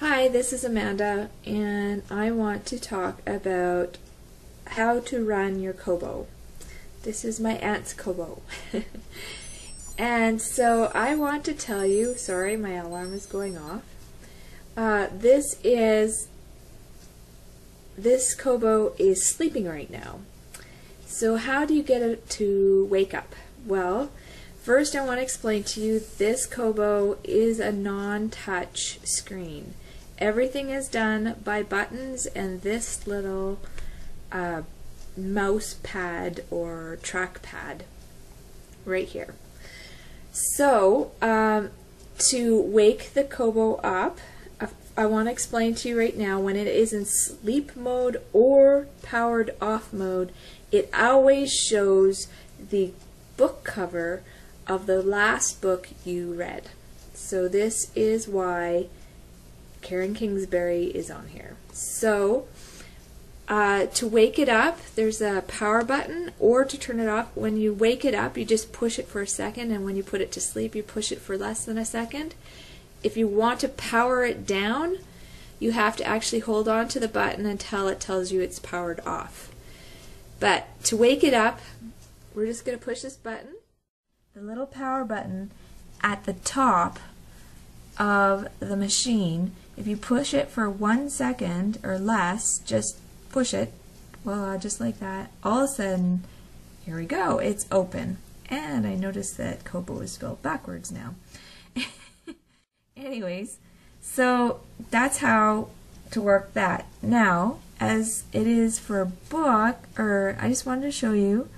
Hi, this is Amanda, and I want to talk about how to run your Kobo. This is my aunt's Kobo. And so I want to tell you, sorry, my alarm is going off. This Kobo is sleeping right now. So how do you get it to wake up? Well, first I want to explain to you this Kobo is a non-touch screen. Everything is done by buttons and this little mouse pad or track pad right here. So to wake the Kobo up, I want to explain to you right now, when it is in sleep mode or powered off mode, it always shows the book cover of the last book you read. So this is why Karen Kingsbury is on here. So to wake it up, there's a power button, or to turn it off. When you wake it up, you just push it for a second, and when you put it to sleep, you push it for less than a second. If you want to power it down, you have to actually hold on to the button until it tells you it's powered off. But to wake it up, we're just going to push this button. The little power button at the top of the machine, if you push it for 1 second or less, just push it, voila, just like that, all of a sudden, here we go, it's open. And I noticed that Kobo is spelled backwards now. Anyways, so that's how to work that. Now, as it is for a book, I just wanted to show you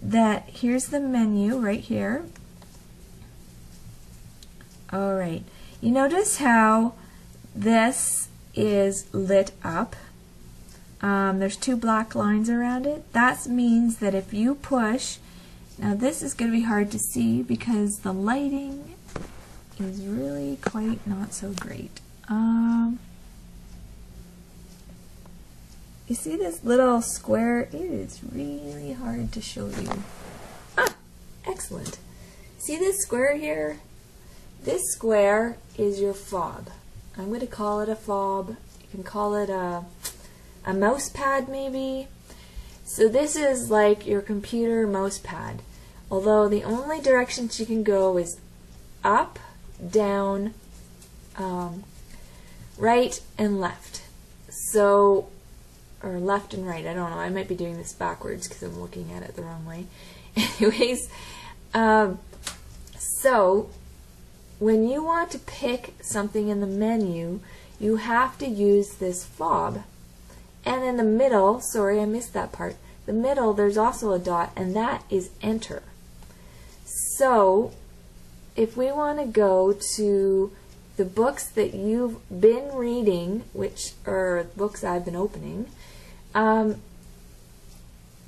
that here's the menu right here. Alright, you notice how this is lit up. There's 2 black lines around it. That means that if you push, now this is going to be hard to see because the lighting is really quite not so great. You see this little square? It is really hard to show you. Ah, excellent. See this square here? This square is your fob. I'm going to call it a fob. You can call it a mouse pad maybe. So this is like your computer mouse pad. Although the only directions you can go is up, down, right and left. So, or left and right, I don't know, I might be doing this backwards because I'm looking at it the wrong way. Anyways, so when you want to pick something in the menu, you have to use this fob. And in the middle, sorry I missed that part, the middle there's also a dot, and that is enter. So if we want to go to the books that you've been reading, which are books I've been opening,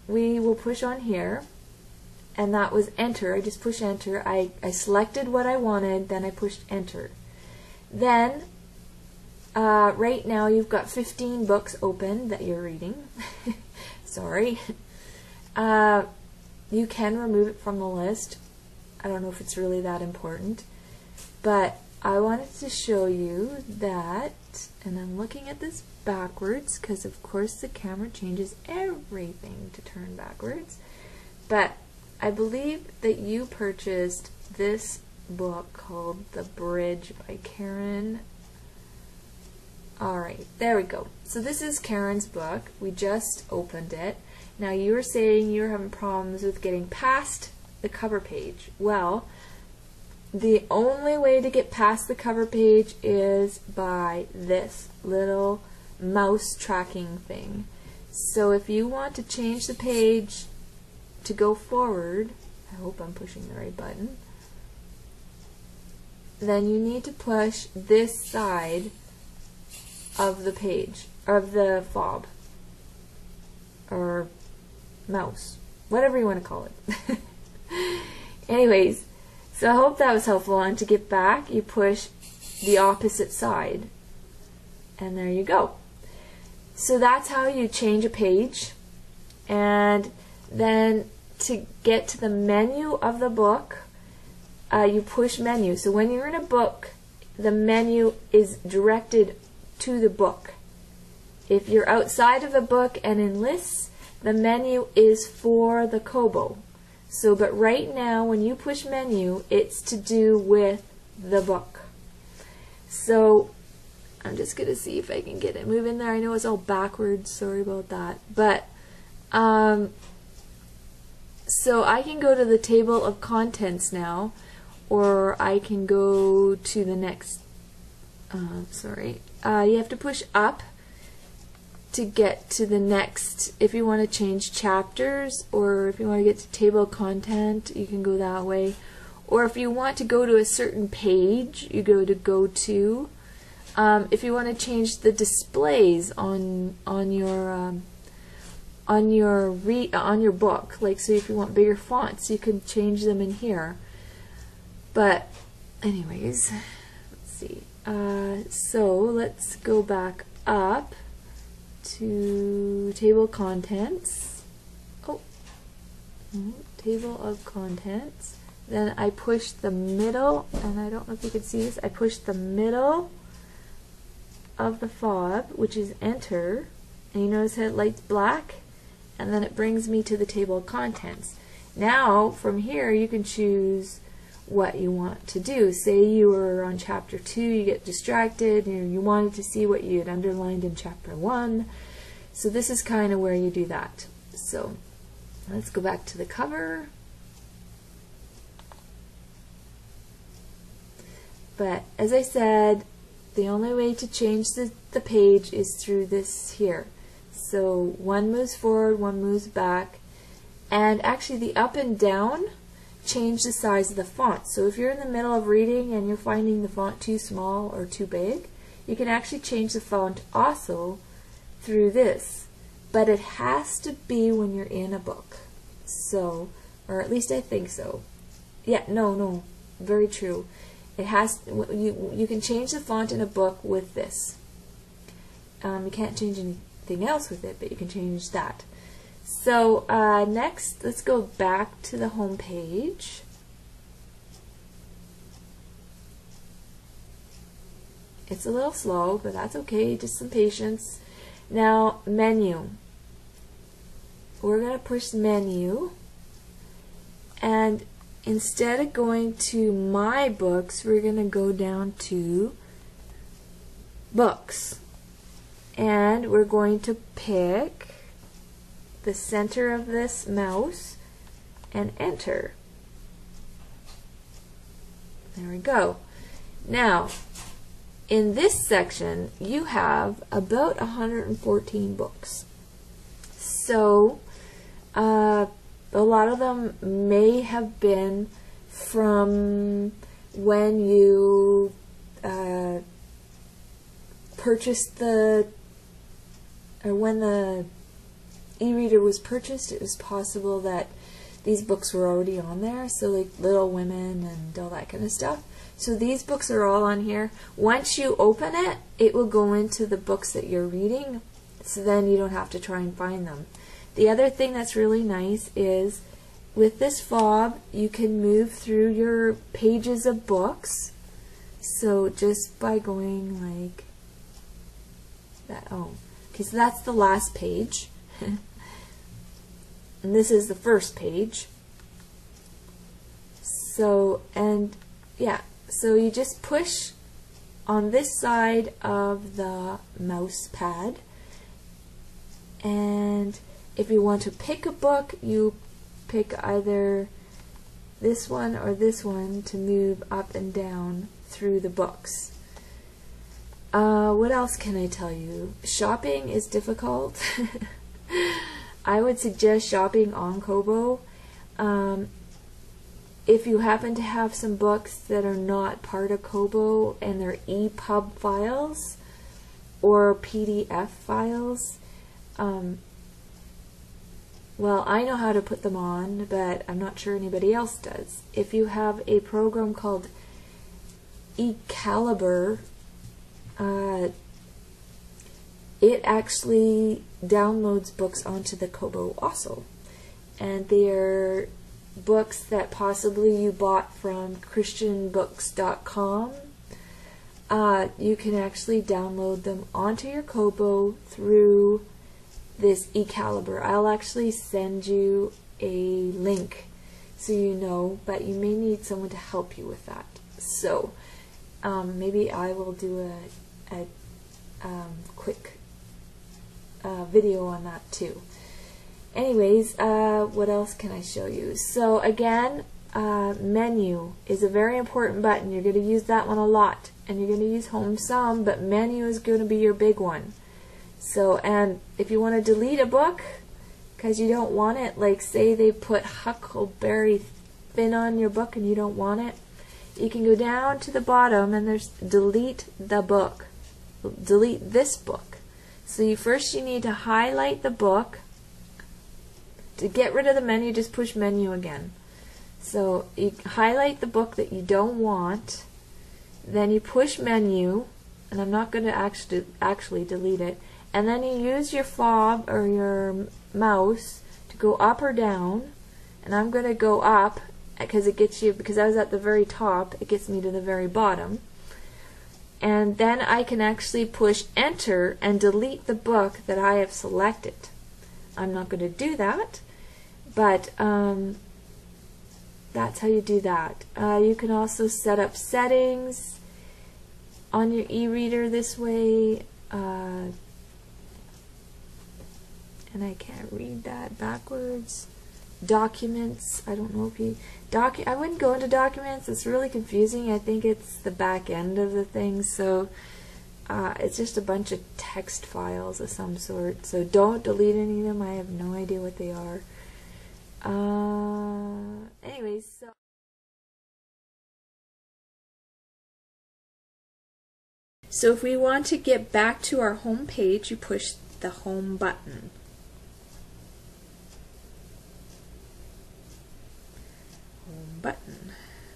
we will push on here, and that was enter. I just push enter. I selected what I wanted, then I pushed enter. Then right now you've got 15 books open that you're reading. Sorry. You can remove it from the list. I don't know if it's really that important, but I wanted to show you that, and I'm looking at this backwards because of course the camera changes everything to turn backwards, but I believe that you purchased this book called The Bridge by Karen. Alright, there we go. So this is Karen's book. We just opened it. Now you were saying you were having problems with getting past the cover page. Well, the only way to get past the cover page is by this little mouse tracking thing. So if you want to change the page to go forward, I hope I'm pushing the right button, then you need to push this side of the page, of the fob, or mouse, whatever you want to call it. Anyways, so I hope that was helpful, and to get back, you push the opposite side, and there you go. So that's how you change a page, and then to get to the menu of the book, you push menu. So when you're in a book, the menu is directed to the book. If you're outside of the book and in lists, the menu is for the Kobo. So, but right now when you push menu, it's to do with the book. So I'm just going to see if I can get it moving there. I know it's all backwards, sorry about that. But so I can go to the table of contents now, or I can go to the next, you have to push up to get to the next. If you want to change chapters, or if you want to get to table of content, you can go that way. Or if you want to go to a certain page, you go to go to. If you want to change the displays on your book, like so if you want bigger fonts, you can change them in here. But anyways, let's see. So let's go back up to table contents. Table of contents. Then I push the middle, and I don't know if you can see this, I push the middle of the fob, which is enter, and you notice how it lights black, and then it brings me to the table of contents. Now from here you can choose what you want to do. Say you were on chapter 2, you get distracted, you wanted to see what you had underlined in chapter 1. So this is kind of where you do that. So let's go back to the cover. But as I said, the only way to change the page is through this here. So one moves forward, one moves back, and actually the up and down change the size of the font. So if you're in the middle of reading and you're finding the font too small or too big, you can actually change the font also through this. But it has to be when you're in a book. So, or at least I think so. Yeah, no, very true. It has, you can change the font in a book with this. You can't change anything else with it, but you can change that. So next, let's go back to the home page. It's a little slow, but that's okay, just some patience. Now, menu. We're going to push menu, and instead of going to my books, we're going to go down to books. And we're going to pick the center of this mouse and enter. There we go. Now, in this section, you have about 114 books. So, a lot of them may have been from when you purchased when the e-reader was purchased. It was possible that these books were already on there, so like Little Women and all that kind of stuff. So these books are all on here. Once you open it, it will go into the books that you're reading, so then you don't have to try and find them. The other thing that's really nice is with this fob, you can move through your pages of books. So just by going like that, okay, so that's the last page. And this is the first page. So, and yeah, so you just push on this side of the mouse pad, and if you want to pick a book, you pick either this one or this one to move up and down through the books. What else can I tell you? Shopping is difficult. I would suggest shopping on Kobo. If you happen to have some books that are not part of Kobo and they're EPUB files or PDF files, well, I know how to put them on, but I'm not sure anybody else does. If you have a program called eCaliber, it actually downloads books onto the Kobo also. And they're books that possibly you bought from christianbooks.com, you can actually download them onto your Kobo through this eCaliber. I'll actually send you a link so you know, but you may need someone to help you with that. So maybe I will do a quick video on that too. Anyways, what else can I show you? So again, menu is a very important button. You're going to use that one a lot, and you're going to use home some, but menu is going to be your big one. So, and if you want to delete a book because you don't want it, like say they put Huckleberry Finn on your book and you don't want it, you can go down to the bottom and there's delete the book. Delete this book. So you need to highlight the book. To get rid of the menu, just push menu again. So you highlight the book that you don't want, then you push menu, and I'm not going to actually delete it, and then you use your fob or your mouse to go up or down, and I'm going to go up because it gets you, because I was at the very top, it gets me to the very bottom. And then I can actually push enter and delete the book that I have selected. I'm not going to do that, but that's how you do that. You can also set up settings on your e-reader this way, and I can't read that backwards. Documents, I don't know if you I wouldn't go into documents, it's really confusing. I think it's the back end of the thing, so it's just a bunch of text files of some sort, so don't delete any of them. I have no idea what they are. Anyways, so if we want to get back to our home page, you push the home button. Home button.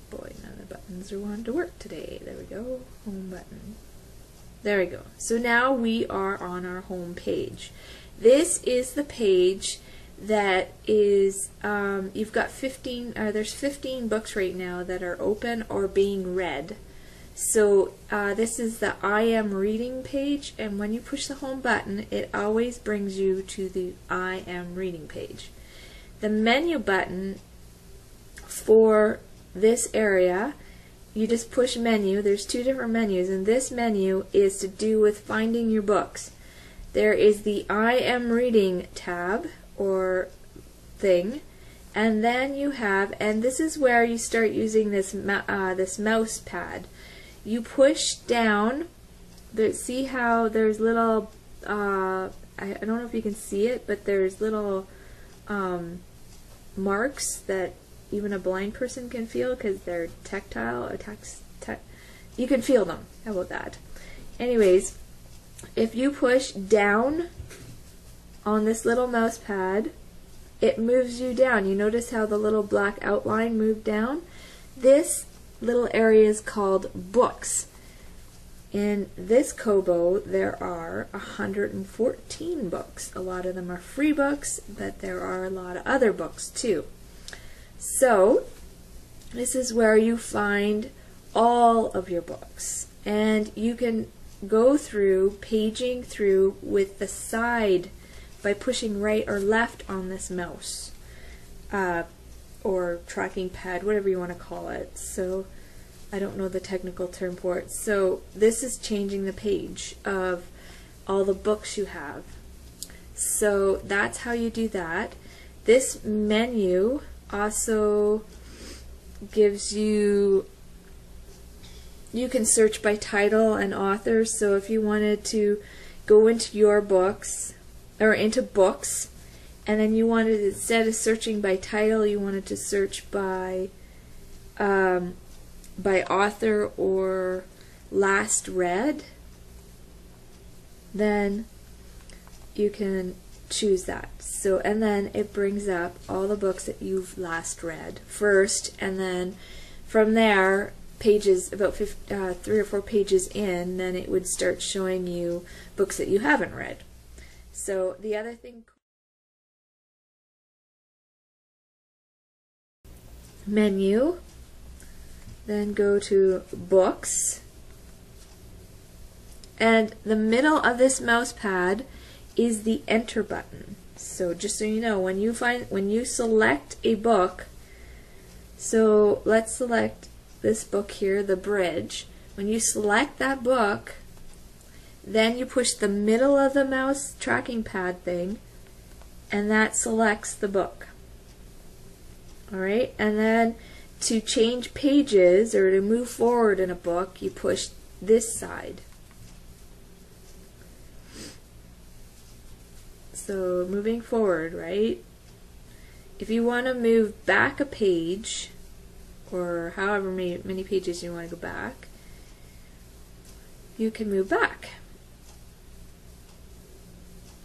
Boy, none of the buttons are wanting to work today. There we go. Home button. There we go. So now we are on our home page. This is the page that is, you've got 15, there's 15 books right now that are open or being read. So this is the I am reading page, and when you push the home button, it always brings you to the I am reading page. The menu button for this area, you just push menu. There's two different menus, and this menu is to do with finding your books. There is the I am reading tab or thing, and then you have, and this is where you start using this this mouse pad. You push down, see how there's little, I don't know if you can see it, but there's little marks that even a blind person can feel because they're tactile, you can feel them. How about that? Anyways, if you push down on this little mouse pad, it moves you down. You notice how the little black outline moved down? This little area is called books. In this Kobo, there are 114 books. A lot of them are free books, but there are a lot of other books too. So, this is where you find all of your books. And you can go through, paging through with the side by pushing right or left on this mouse. Or tracking pad, whatever you want to call it. So I don't know the technical term for it. So this is changing the page of all the books you have. So that's how you do that. This menu also gives you, you can search by title and author. So if you wanted to go into your books, or into books, and then you wanted, instead of searching by title, you wanted to search by author or last read, then you can choose that. So, and then it brings up all the books that you've last read first, and then from there, pages, about 3 or 4 pages in, then it would start showing you books that you haven't read. So the other thing, menu, then go to books, And the middle of this mouse pad is the enter button. So just so you know, when you select a book, so let's select this book here, The Bridge. When you select that book, then you push the middle of the mouse tracking pad thing, and that selects the book. Alright, and then to change pages or to move forward in a book, you push this side. So moving forward, right? If you want to move back a page, or however many pages you want to go back, you can move back.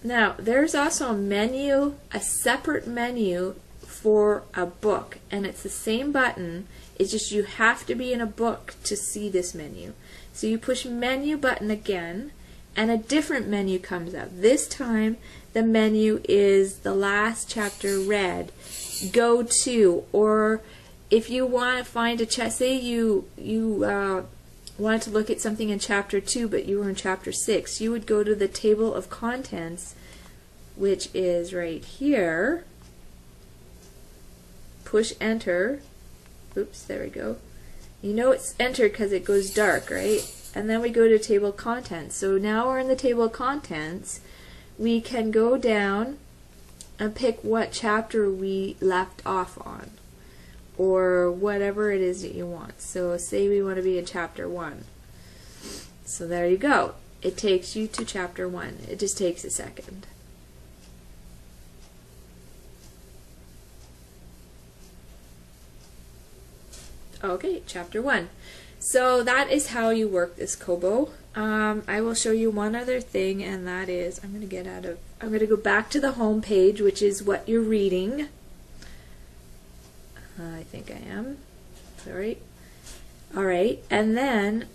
Now, there's also a menu, a separate menu for a book, and it's the same button. It's just you have to be in a book to see this menu. So you push menu button again, and a different menu comes up. This time, the menu is the last chapter read, go to, or if you want to find a say you wanted to look at something in chapter 2 but you were in chapter 6, you would go to the table of contents, which is right here, push enter, oops, there we go. You know it's entered because it goes dark, right? And then we go to table of contents. So now we're in the table of contents. We can go down and pick what chapter we left off on, or whatever it is that you want. So say we want to be in chapter 1. So there you go. It takes you to chapter 1. It just takes a second. Okay, chapter 1. So that is how you work this Kobo. I will show you one other thing, and that is I'm going to go back to the home page, which is what you're reading. I think I am. Sorry. Alright, and then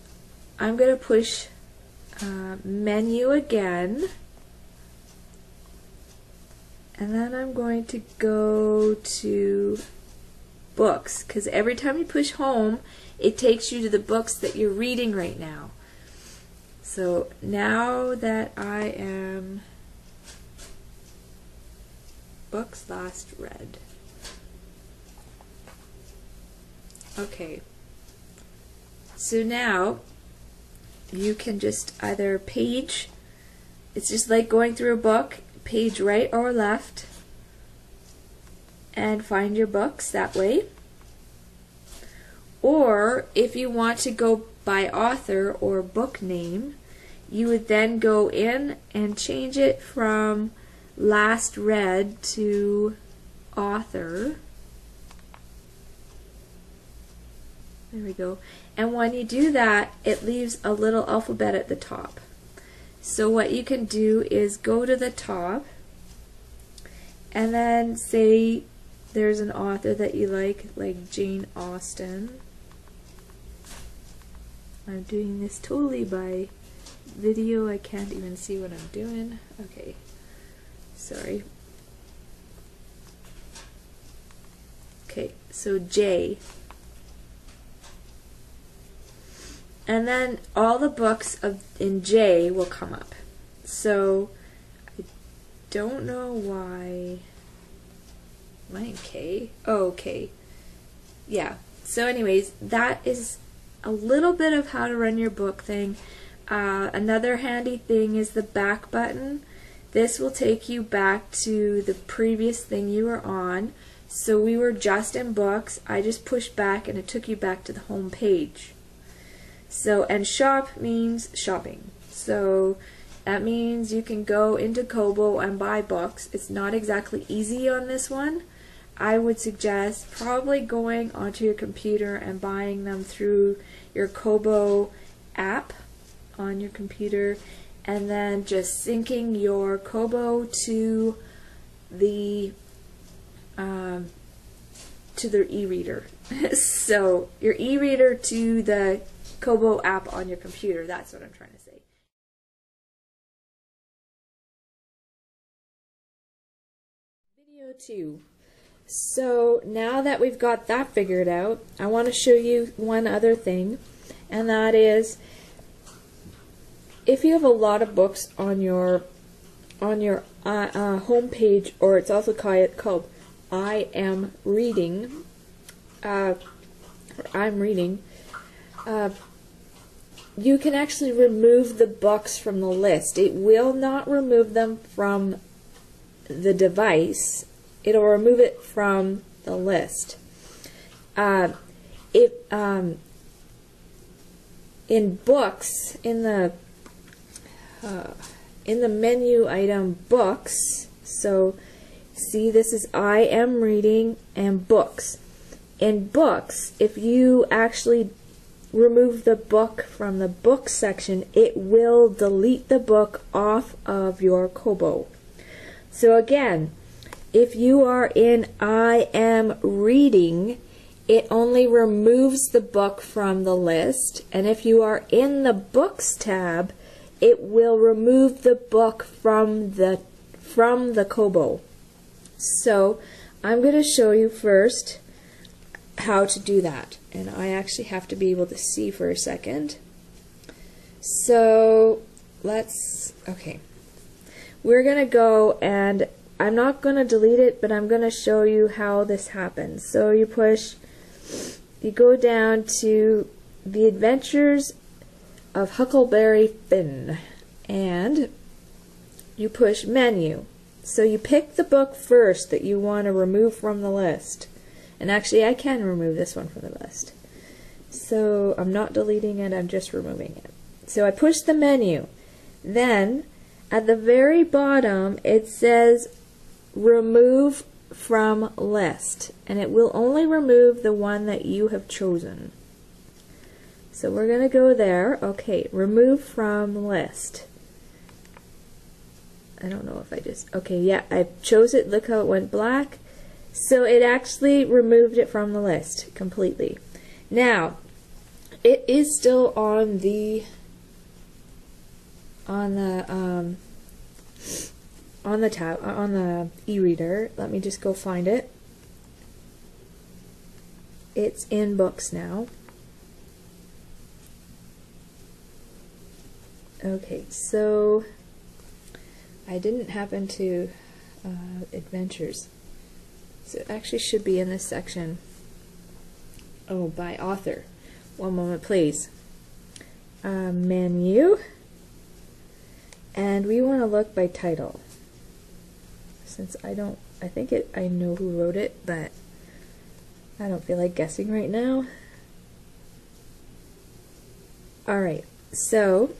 I'm going to push menu again, and then I'm going to go to books, because every time you push home, it takes you to the books that you're reading right now. So now that I am books last read. Okay, so now you can just either page, it's just like going through a book, page right or left, and find your books that way. Or if you want to go by author or book name, you would then go in and change it from last read to author. There we go. And when you do that, it leaves a little alphabet at the top. So what you can do is go to the top and then say there's an author that you like Jane Austen. I'm doing this totally by video. I can't even see what I'm doing. Okay, sorry. Okay, so J. And then all the books in J will come up. So I don't know why. Am I in K? Oh, okay. Yeah. So anyways, that is a little bit of how to run your book thing. Another handy thing is the back button. This will take you back to the previous thing you were on. So we were just in books. I just pushed back and it took you back to the home page. So, and shop means shopping. So that means you can go into Kobo and buy books. It's not exactly easy on this one. I would suggest probably going onto your computer and buying them through your Kobo app on your computer, and then just syncing your Kobo to the e-reader. So your e-reader to the Kobo app on your computer. That's what I'm trying to say. Video 2. So now that we've got that figured out, I want to show you one other thing, and that is if you have a lot of books on your home page, or it's also called I am reading, or I'm reading, you can actually remove the books from the list. It will not remove them from the device. It'll remove it from the list. In books, in the menu item books, so see, this is I am reading and books. In books, if you actually remove the book from the book section, it will delete the book off of your Kobo. So again, if you are in I am reading, it only removes the book from the list, and if you are in the books tab, it will remove the book from the Kobo. So I'm going to show you first how to do that, and I actually have to be able to see for a second. So okay, we're going to go, and I'm not going to delete it, but I'm going to show you how this happens. So you go down to The Adventures of Huckleberry Finn, and you push menu. So you pick the book first that you want to remove from the list. And actually, I can remove this one from the list. So I'm not deleting it, I'm just removing it. So I push the menu. Then, at the very bottom, it says remove from list. And it will only remove the one that you have chosen. So we're going to go there. Okay, remove from list. I don't know if I just... Okay, yeah, I chose it. Look how it went black. So it actually removed it from the list completely. Now, it is still on the tab on the e-reader. Let me just go find it. It's in books now. Okay, so I didn't happen to adventures. So it actually should be in this section. Oh, by author. One moment, please. Menu. And we want to look by title. Since I know who wrote it, but I don't feel like guessing right now. Alright, so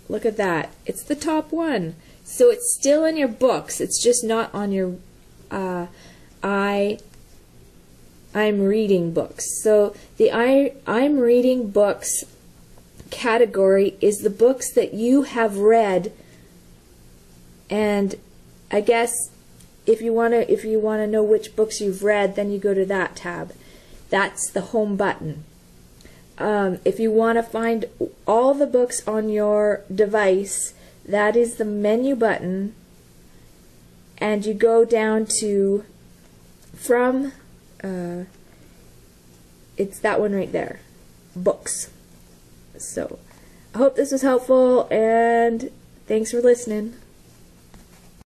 look at that. It's the top one. So it's still in your books. It's just not on your I'm reading books. So the I'm reading books category is the books that you have read, and I guess if you want to know which books you've read, then you go to that tab. That's the home button. If you want to find all the books on your device, that is the menu button, and you go down to from it's that one right there, books. So I hope this was helpful, and thanks for listening.